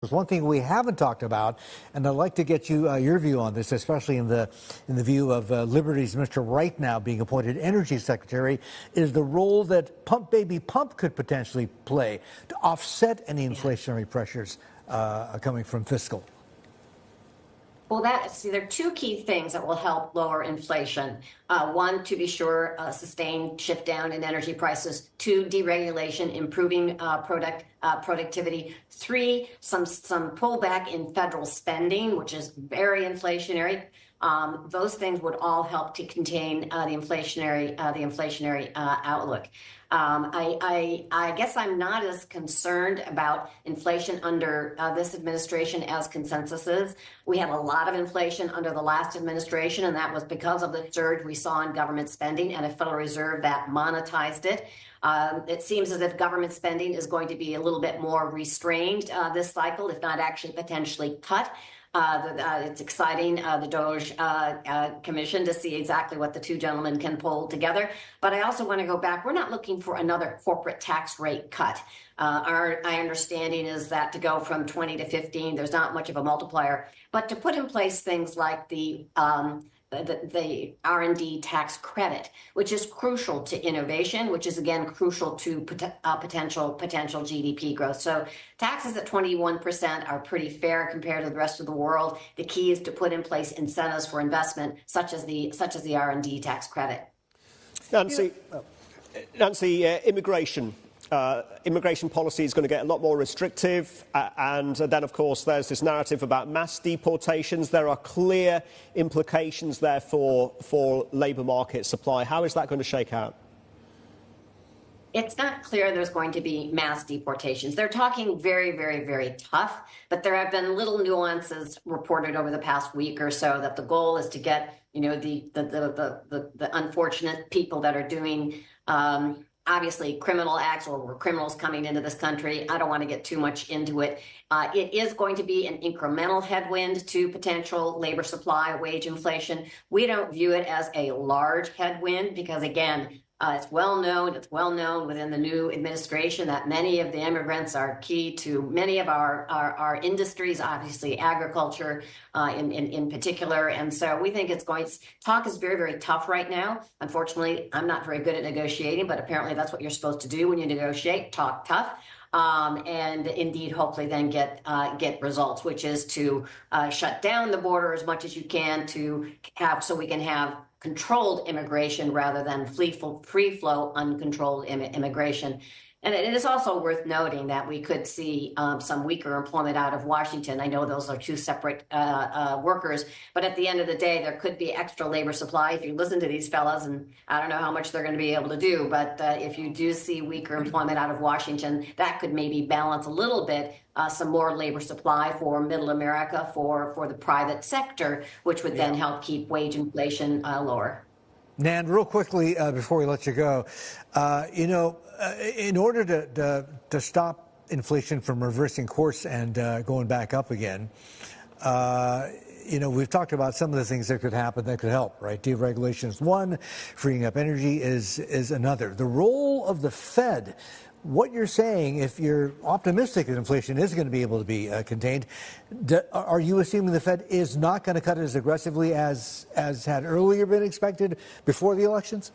There's one thing we haven't talked about, and I'd like to get your view on this, especially in the view of Liberty's Mr. Wright now being appointed Energy Secretary, is the role that Pump Baby Pump could potentially play to offset any inflationary pressures coming from fiscal. Well, there are two key things that will help lower inflation. One, to be sure, sustained shift down in energy prices. Two, deregulation, improving productivity. Three, some pullback in federal spending, which is very inflationary. Those things would all help to contain the inflationary outlook. I guess I'm not as concerned about inflation under this administration as consensus is. We had a lot of inflation under the last administration, and that was because of the surge we saw in government spending and a Federal Reserve that monetized it. It seems as if government spending is going to be a little bit more restrained this cycle, if not actually potentially cut. It's exciting, the DOGE Commission, to see exactly what the two gentlemen can pull together. But I also want to go back. We're not looking for another corporate tax rate cut. Our understanding is that to go from 20 to 15, there's not much of a multiplier. But to put in place things like the R&D tax credit, which is crucial to innovation, which is again crucial to potential GDP growth. So taxes at 21% are pretty fair compared to the rest of the world. The key is to put in place incentives for investment, such as the R&D tax credit. Nancy, immigration. Immigration policy is going to get a lot more restrictive, and then, of course, there's this narrative about mass deportations. There are clear implications there for labour market supply. How is that going to shake out? It's not clear there's going to be mass deportations. They're talking very, very, very tough, but there have been little nuances reported over the past week or so that the goal is to get, the unfortunate people that are doing obviously criminal acts or were criminals coming into this country. I don't want to get too much into it. It is going to be an incremental headwind to potential labor supply, wage inflation. We don't view it as a large headwind because, again, it's well known within the new administration that many of the immigrants are key to many of our industries, obviously agriculture in particular. And so we think talk is very, very tough right now. Unfortunately, I'm not very good at negotiating, but apparently that's what you're supposed to do when you negotiate, talk tough. And indeed, hopefully then get results, which is to shut down the border as much as you can so we can have controlled immigration rather than free flow, uncontrolled immigration. And it is also worth noting that we could see some weaker employment out of Washington. I know those are two separate workers, but at the end of the day, there could be extra labor supply if you listen to these fellas, and I don't know how much they're going to be able to do, but if you do see weaker employment out of Washington, that could maybe balance a little bit some more labor supply for middle America, for the private sector, which would then help keep wage inflation lower. Nan, real quickly before we let you go, in order to stop inflation from reversing course and going back up again, we've talked about some of the things that could happen that could help, right? Deregulation is one, freeing up energy is another. The role of the Fed, what you're saying, if you're optimistic that inflation is going to be able to be contained, are you assuming the Fed is not going to cut it as aggressively as had earlier been expected before the elections?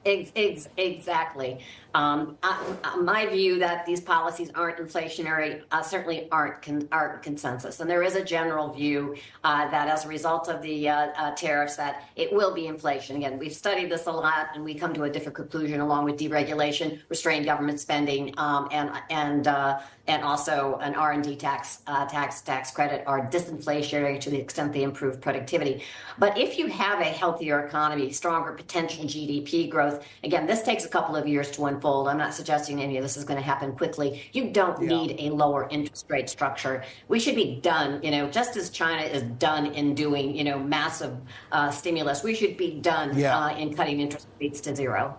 Exactly. My view that these policies aren't inflationary certainly aren't consensus. And there is a general view that as a result of the tariffs that it will be inflation. Again, we've studied this a lot and we come to a different conclusion along with deregulation, restrained government spending, and also an R&D tax credit are disinflationary to the extent they improve productivity. But if you have a healthier economy, stronger potential GDP growth, again, this takes a couple of years to unfold. I'm not suggesting any of this is going to happen quickly. You don't need a lower interest rate structure. We should be done, just as China is done in doing, massive stimulus. We should be done in cutting interest rates to zero.